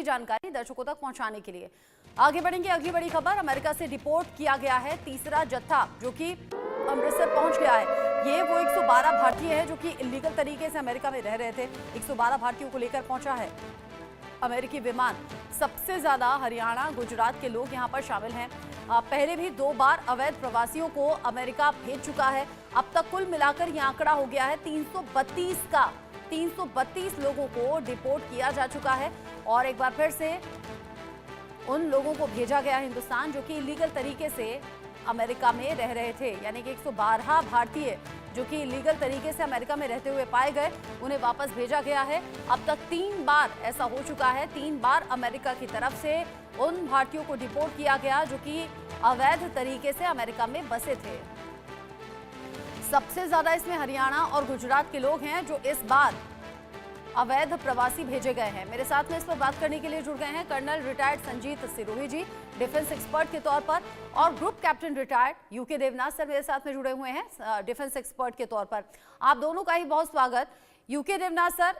जानकारी दर्शकों तक पहुंचाने के लिए। आगे बढ़ेंगे, अगली बड़ी खबर। अमेरिका से डिपोर्ट किया गया है तीसरा जत्था जो कि अमृतसर पहुंच गया है। ये वो 112 भारतीय है जो कि इलीगल तरीके से अमेरिका में रह रहे थे। 112 भारतीयों को लेकर पहुंचा है अमेरिकी विमान। सबसे ज्यादा हरियाणा, गुजरात के लोग यहां पर शामिल हैं। पहले भी 2 बार अवैध प्रवासियों को अमेरिका भेज चुका है। अब तक कुल मिलाकर यह आंकड़ा हो गया है 332 का। 332 लोगों को डिपोर्ट किया जा चुका है और एक बार फिर से उन लोगों को भेजा गया हिंदुस्तान जो कि इलीगल तरीके से अमेरिका में रह रहे थे। यानी कि 112 भारतीय जो कि इलीगल तरीके से अमेरिका में रहते हुए पाए गए, उन्हें वापस भेजा गया है। अब तक 3 बार ऐसा हो चुका है। 3 बार अमेरिका की तरफ से उन भारतीयों को डिपोर्ट किया गया जो कि अवैध तरीके से अमेरिका में बसे थे। सबसे ज्यादा इसमें हरियाणा और गुजरात के लोग हैं जो इस बार अवैध प्रवासी भेजे गए हैं। मेरे साथ में इस पर बात करने के लिए जुड़ गए हैं colonel retired Sanjeet Sirohi ji, defence expert के तौर पर, और group captain retired UK Devnath sir मेरे साथ में जुड़े हुए हैं डिफेंस एक्सपर्ट के तौर पर। आप दोनों का ही बहुत स्वागत। यूके देवनाथ सर,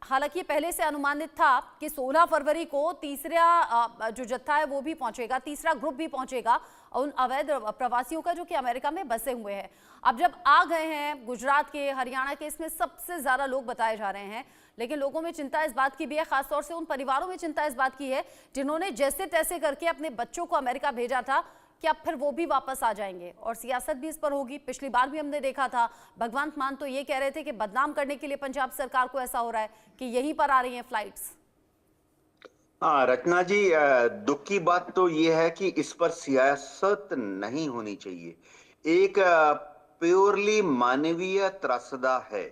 हालांकि पहले से अनुमानित था कि 16 फरवरी को तीसरा जो जत्था है वो भी पहुंचेगा, तीसरा ग्रुप भी पहुंचेगा उन अवैध प्रवासियों का जो कि अमेरिका में बसे हुए हैं। अब जब आ गए हैं गुजरात के, हरियाणा के, इसमें सबसे ज्यादा लोग बताए जा रहे हैं, लेकिन लोगों में चिंता इस बात की भी है, खासतौर से उन परिवारों में चिंता इस बात की है जिन्होंने जैसे तैसे करके अपने बच्चों को अमेरिका भेजा था कि अब फिर वो भी वापस आ जाएंगे और सियासत भी इस पर होगी। पिछली बार भी हमने देखा था, भगवंत मान तो ये कह रहे थे कि बदनाम करने के लिए पंजाब सरकार को ऐसा हो रहा है कि यहीं पर आ रही हैं फ्लाइट्स। हाँ रचना जी, दुख की बात तो ये है कि इस पर सियासत नहीं होनी चाहिए। एक प्योरली मानवीय त्रासदा है,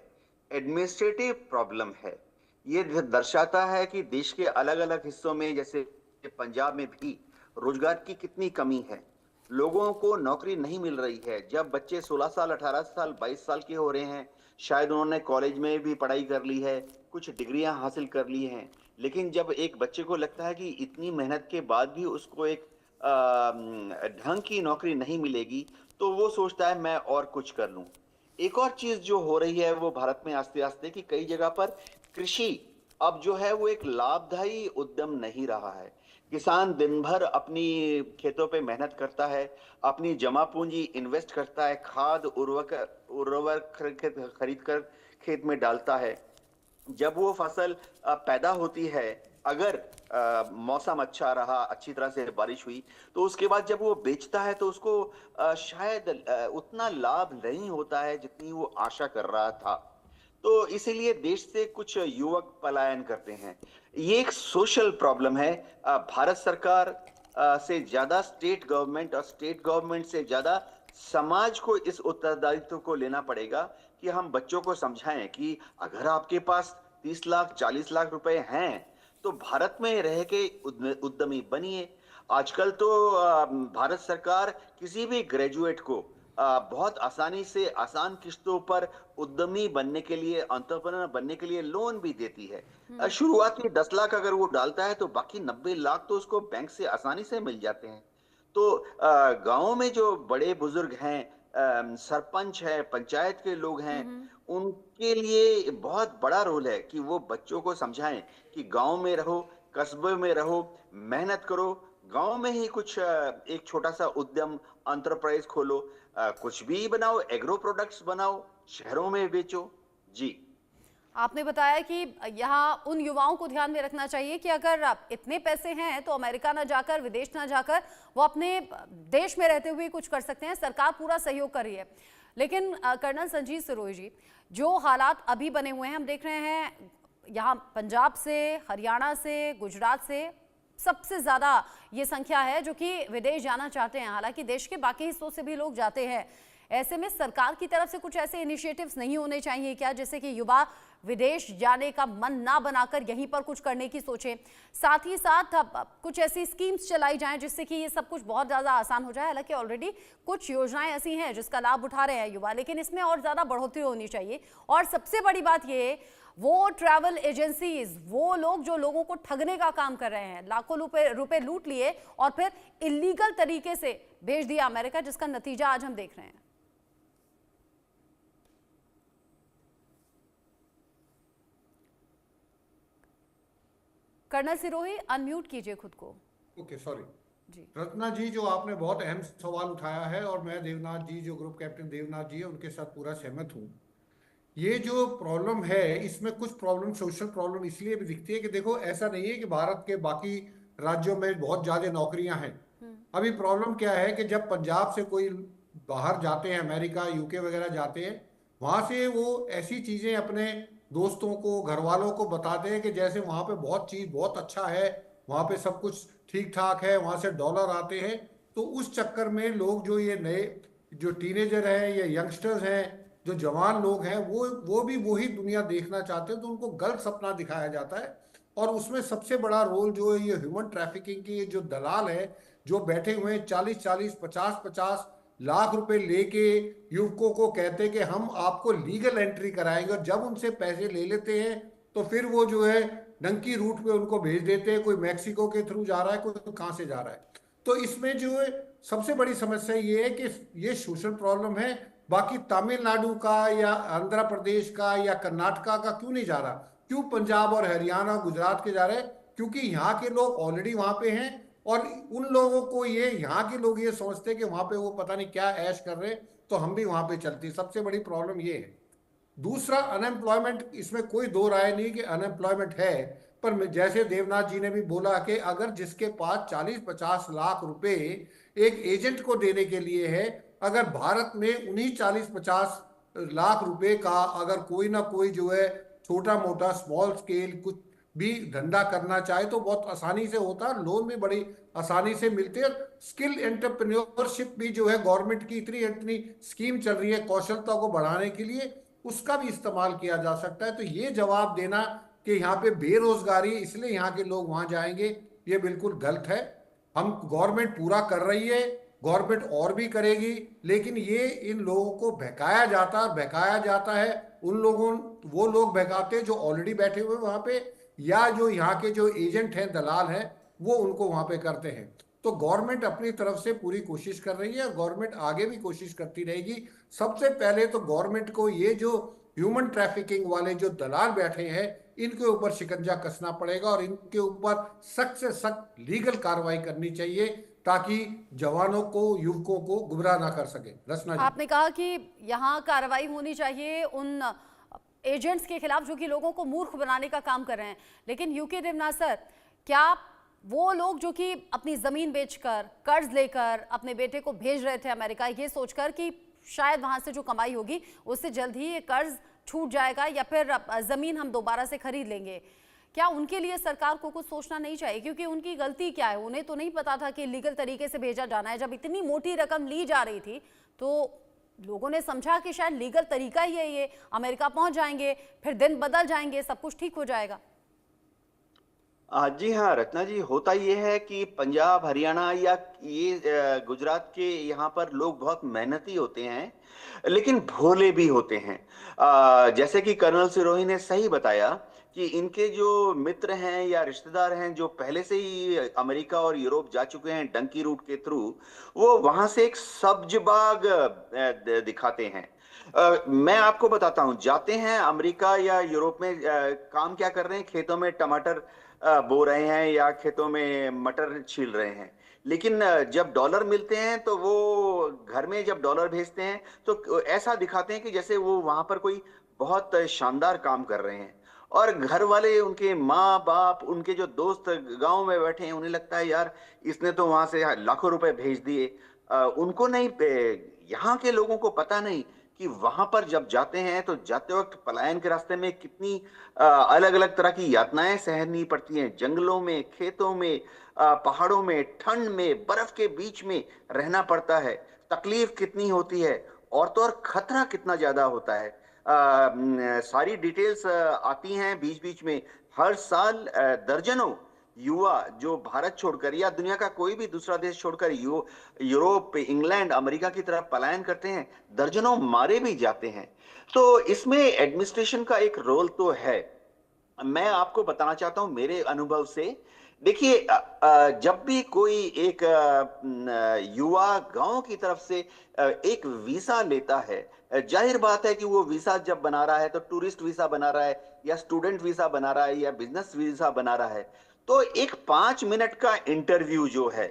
एडमिनिस्ट्रेटिव प्रॉब्लम है। ये दर्शाता है कि देश के अलग अलग हिस्सों में, जैसे पंजाब में भी रोजगार की कितनी कमी है। लोगों को नौकरी नहीं मिल रही है। जब बच्चे 16 साल, 18 साल, 22 साल के हो रहे हैं, शायद उन्होंने कॉलेज में भी पढ़ाई कर ली है, कुछ डिग्रियां हासिल कर ली हैं, लेकिन जब एक बच्चे को लगता है कि इतनी मेहनत के बाद भी उसको एक ढंग की नौकरी नहीं मिलेगी, तो वो सोचता है मैं और कुछ कर लूं। एक और चीज जो हो रही है वो भारत में आस्ते आस्ते कि कई जगह पर कृषि अब जो है वो एक लाभदायी उद्यम नहीं रहा है। किसान दिन भर अपनी खेतों पे मेहनत करता है, अपनी जमा पूंजी इन्वेस्ट करता है, खाद उर्वरक खरीद कर खेत में डालता है। जब वो फसल पैदा होती है, अगर मौसम अच्छा रहा, अच्छी तरह से बारिश हुई, तो उसके बाद जब वो बेचता है तो उसको शायद उतना लाभ नहीं होता है जितनी वो आशा कर रहा था। तो इसीलिए देश से कुछ युवक पलायन करते हैं। ये एक सोशल प्रॉब्लम है। भारत सरकार से ज्यादा स्टेट गवर्नमेंट और स्टेट गवर्नमेंट से ज्यादा समाज को इस उत्तरदायित्व को लेना पड़ेगा कि हम बच्चों को समझाएं कि अगर आपके पास 30 लाख 40 लाख रुपए हैं तो भारत में रह के उद्यमी बनिए। आजकल तो भारत सरकार किसी भी ग्रेजुएट को बहुत आसानी से आसान किस्तों पर उद्यमी बनने के लिए, एंटरप्रेन्योर बनने के लिए लोन भी देती है। शुरुआती 10 लाख अगर वो डालता है तो बाकी 90 लाख तो उसको बैंक से आसानी से मिल जाते हैं। तो गांव में जो बड़े बुजुर्ग हैं, सरपंच है, पंचायत के लोग हैं, उनके लिए बहुत बड़ा रोल है कि वो बच्चों को समझाएं कि गांव में रहो, कस्बे में रहो, मेहनत करो, गांव में ही कुछ एक छोटा सा उद्यम, एंटरप्राइज खोलो, कुछ भी बनाओ, एग्रो प्रोडक्ट्स बनाओ, शहरों में बेचो। जी, आपने बताया कि यहाँ उन युवाओं को ध्यान में रखना चाहिए कि अगर इतने पैसे हैं तो अमेरिका ना जाकर, विदेश ना जाकर, वो अपने देश में रहते हुए कुछ कर सकते हैं। सरकार पूरा सहयोग कर रही है। लेकिन कर्नल संजीत सिरोही जी, जो हालात अभी बने हुए हैं, हम देख रहे हैं यहाँ पंजाब से, हरियाणा से, गुजरात से सबसे ज्यादा ये संख्या है जो कि विदेश जाना चाहते हैं। हालांकि देश के बाकी हिस्सों से भी लोग जाते हैं। ऐसे में सरकार की तरफ से कुछ ऐसे इनिशिएटिव्स नहीं होने चाहिए क्या, जैसे कि युवा विदेश जाने का मन ना बनाकर यहीं पर कुछ करने की सोचें? साथ ही साथ कुछ ऐसी स्कीम्स चलाई जाएं जिससे कि ये सब कुछ बहुत ज़्यादा आसान हो जाए। हालांकि ऑलरेडी कुछ योजनाएं ऐसी हैं जिसका लाभ उठा रहे हैं युवा, लेकिन इसमें और ज़्यादा बढ़ोतरी होनी चाहिए। और सबसे बड़ी बात ये, वो ट्रैवल एजेंसीज, वो लोग जो लोगों को ठगने का काम कर रहे हैं, लाखों रुपए लूट लिए और फिर इलीगल तरीके से भेज दिया अमेरिका, जिसका नतीजा आज हम देख रहे हैं। कर्नल सिरोही, अनम्यूट कीजिए खुद को। Okay, sorry. जी। रत्ना जी, जो आपने बहुत अहम सवाल उठाया है और मैं देवनाथ जी, जो ग्रुप कैप्टन देवनाथ जी है, उनके साथ पूरा सहमत हूँ। ये जो प्रॉब्लम है, इसमें कुछ प्रॉब्लम, सोशल प्रॉब्लम इसलिए भी दिखती है कि देखो, ऐसा नहीं है कि भारत के बाकी राज्यों में बहुत ज्यादा नौकरियां हैं। अभी प्रॉब्लम क्या है कि जब पंजाब से कोई बाहर जाते हैं, अमेरिका यूके वगैरह जाते हैं, वहां से वो ऐसी चीजें अपने दोस्तों को, घर वालों को बताते हैं कि जैसे वहां पे बहुत चीज बहुत अच्छा है, वहां पे सब कुछ ठीक ठाक है, वहां से डॉलर आते हैं। तो उस चक्कर में लोग, जो ये नए जो टीनेजर हैं या यंगस्टर्स हैं, जो जवान लोग हैं, वो भी वही दुनिया देखना चाहते हैं, तो उनको गलत सपना दिखाया जाता है। और उसमें सबसे बड़ा रोल जो है ये ह्यूमन ट्रैफिकिंग की जो दलाल है, जो बैठे हुए हैं 40-40, 50-50 लाख रुपए लेके युवकों को कहते हैं कि हम आपको लीगल एंट्री कराएंगे, और जब उनसे पैसे ले लेते हैं तो फिर वो जो है डंकी रूट पे उनको भेज देते हैं। कोई मैक्सिको के थ्रू जा रहा है, कोई कहाँ से जा रहा है। तो इसमें जो है सबसे बड़ी समस्या ये है कि ये सोशल प्रॉब्लम है। बाकी तमिलनाडु का या आंध्र प्रदेश का या कर्नाटका का क्यों नहीं जा रहा, क्यों पंजाब और हरियाणा गुजरात के जा रहे हैं? क्योंकि यहाँ के लोग ऑलरेडी वहां पे हैं, और उन लोगों को ये, यहाँ के लोग ये सोचते हैं कि वहां पे वो पता नहीं क्या ऐश कर रहे हैं, तो हम भी वहां पे चलते। सबसे बड़ी प्रॉब्लम ये है। दूसरा, अनएम्प्लॉयमेंट, इसमें कोई दो राय नहीं कि अनएम्प्लॉयमेंट है। पर जैसे देवनाथ जी ने भी बोला कि अगर जिसके पास 40-50 लाख रुपए एक एजेंट को देने के लिए है, अगर भारत में उन्हीं 40-50 लाख रुपए का अगर कोई ना कोई जो है छोटा मोटा स्मॉल स्केल कुछ भी धंधा करना चाहे तो बहुत आसानी से होता है, लोन भी बड़ी आसानी से मिलते हैं। स्किल एंटरप्रेन्योरशिप भी जो है, गवर्नमेंट की इतनी इतनी स्कीम चल रही है कौशलता को बढ़ाने के लिए, उसका भी इस्तेमाल किया जा सकता है। तो ये जवाब देना कि यहाँ पे बेरोजगारी इसलिए यहाँ के लोग वहां जाएंगे, ये बिल्कुल गलत है। हम, गवर्नमेंट पूरा कर रही है, गवर्नमेंट और भी करेगी, लेकिन ये इन लोगों को बहकाया जाता है। उन लोगों, वो लोग बहकाते हैं जो ऑलरेडी बैठे हुए वहां पे, या जो यहाँ के जो एजेंट हैं, दलाल हैं, वो उनको वहां पे करते हैं। तो गवर्नमेंट अपनी तरफ से पूरी कोशिश कर रही है, गवर्नमेंट आगे भी कोशिश करती रहेगी। सबसे पहले तो गवर्नमेंट को ये जो ह्यूमन ट्रैफिकिंग वाले जो दलाल बैठे हैं, इनके ऊपर शिकंजा कसना पड़ेगा, और इनके ऊपर सख्त से सख्त लीगल कार्रवाई करनी चाहिए, ताकि जवानों को, युवकों को गुमराह ना कर सके। रचना जी, आपने कहा कि यहाँ कार्रवाई होनी चाहिए उन एजेंट्स के खिलाफ जो कि लोगों को मूर्ख बनाने का काम कर रहे हैं, लेकिन यूके देवनाथ सर, क्या वो लोग जो कि अपनी जमीन बेचकर, कर्ज लेकर अपने बेटे को भेज रहे थे अमेरिका, ये सोचकर कि शायद वहां से जो कमाई होगी उससे जल्द ही ये कर्ज छूट जाएगा या फिर जमीन हम दोबारा से खरीद लेंगे, क्या उनके लिए सरकार को कुछ सोचना नहीं चाहिए? क्योंकि उनकी गलती क्या है, उन्हें तो नहीं पता था कि लीगल तरीके से भेजा जाना है। जब इतनी मोटी रकम ली जा रही थी तो लोगों ने समझा कि शायद लीगल तरीका ही है ये, अमेरिका पहुंच जाएंगे, फिर दिन बदल जाएंगे, सब कुछ ठीक हो जाएगा। जी हाँ रत्ना जी, होता ये है कि पंजाब, हरियाणा या ये गुजरात के यहाँ पर लोग बहुत मेहनती होते हैं, लेकिन भोले भी होते हैं। जैसे कि कर्नल सिरोही ने सही बताया कि इनके जो मित्र हैं या रिश्तेदार हैं जो पहले से ही अमेरिका और यूरोप जा चुके हैं डंकी रूट के थ्रू, वो वहां से एक सब्ज बाग दिखाते हैं। मैं आपको बताता हूँ, जाते हैं अमेरिका या यूरोप में, काम क्या कर रहे हैं, खेतों में टमाटर बो रहे हैं या खेतों में मटर छील रहे हैं। लेकिन जब डॉलर मिलते हैं तो वो घर में जब डॉलर भेजते हैं तो ऐसा दिखाते हैं कि जैसे वो वहां पर कोई बहुत शानदार काम कर रहे हैं, और घर वाले, उनके माँ बाप, उनके जो दोस्त गांव में बैठे हैं, उन्हें लगता है यार इसने तो वहां से लाखों रुपए भेज दिए। उनको नहीं, यहाँ के लोगों को पता नहीं कि वहां पर जब जाते हैं तो जाते वक्त पलायन के रास्ते में कितनी अलग अलग तरह की यातनाएं सहनी पड़ती हैं। जंगलों में, खेतों में, पहाड़ों में, ठंड में, बर्फ के बीच में रहना पड़ता है। तकलीफ कितनी होती है, और तो और खतरा कितना ज्यादा होता है। सारी डिटेल्स आती हैं बीच बीच में। हर साल दर्जनों युवा जो भारत छोड़कर या दुनिया का कोई भी दूसरा देश छोड़कर यूरोप, इंग्लैंड, अमेरिका की तरफ पलायन करते हैं, दर्जनों मारे भी जाते हैं। तो इसमें एडमिनिस्ट्रेशन का एक रोल तो है। मैं आपको बताना चाहता हूं मेरे अनुभव से। देखिए, जब भी कोई एक युवा गांव की तरफ से एक वीसा लेता है, जाहिर बात है कि वो वीसा जब बना रहा है तो टूरिस्ट वीसा बना रहा है या स्टूडेंट वीसा बना रहा है या बिजनेस वीसा बना रहा है, तो एक 5 मिनट का इंटरव्यू जो है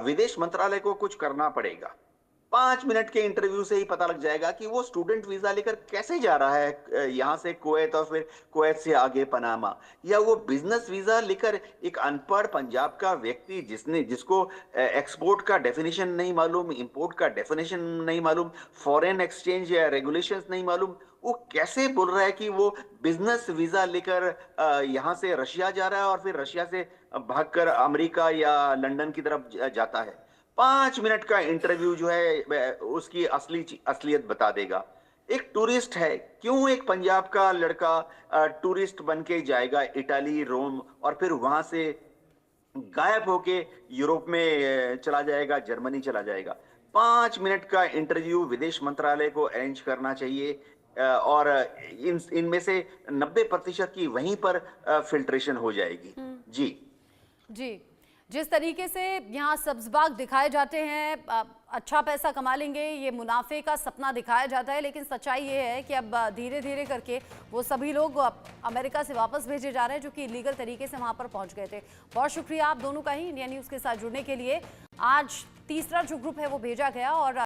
विदेश मंत्रालय को कुछ करना पड़ेगा। 5 मिनट के इंटरव्यू से ही पता लग जाएगा कि वो स्टूडेंट वीजा लेकर कैसे जा रहा है यहाँ से कुवैत और फिर कुवैत से आगे पनामा, या वो बिजनेस वीजा लेकर एक अनपढ़ पंजाब का व्यक्ति जिसको एक्सपोर्ट का डेफिनेशन नहीं मालूम, इंपोर्ट का डेफिनेशन नहीं मालूम, फॉरेन एक्सचेंज या रेगुलेशंस नहीं मालूम, वो कैसे बोल रहा है कि वो बिजनेस वीजा लेकर यहाँ से रशिया जा रहा है और फिर रशिया से भागकर अमेरिका या लंदन की तरफ जाता है। 5 मिनट का इंटरव्यू जो है उसकी असलियत बता देगा। एक टूरिस्ट है, क्यों एक पंजाब का लड़का टूरिस्ट बन के जाएगा इटाली, रोम और फिर वहां से गायब होके यूरोप में चला जाएगा, जर्मनी चला जाएगा। 5 मिनट का इंटरव्यू विदेश मंत्रालय को अरेंज करना चाहिए और इनमें से 90% की वहीं पर फिल्ट्रेशन हो जाएगी। जी जी, जिस तरीके से यहाँ सब्जबाग दिखाए जाते हैं, अच्छा पैसा कमा लेंगे, ये मुनाफे का सपना दिखाया जाता है, लेकिन सच्चाई ये है कि अब धीरे धीरे करके वो सभी लोग अमेरिका से वापस भेजे जा रहे हैं जो कि इलीगल तरीके से वहाँ पर पहुँच गए थे। बहुत शुक्रिया आप दोनों का ही इंडिया न्यूज़ के साथ जुड़ने के लिए। आज तीसरा जो ग्रुप है वो भेजा गया और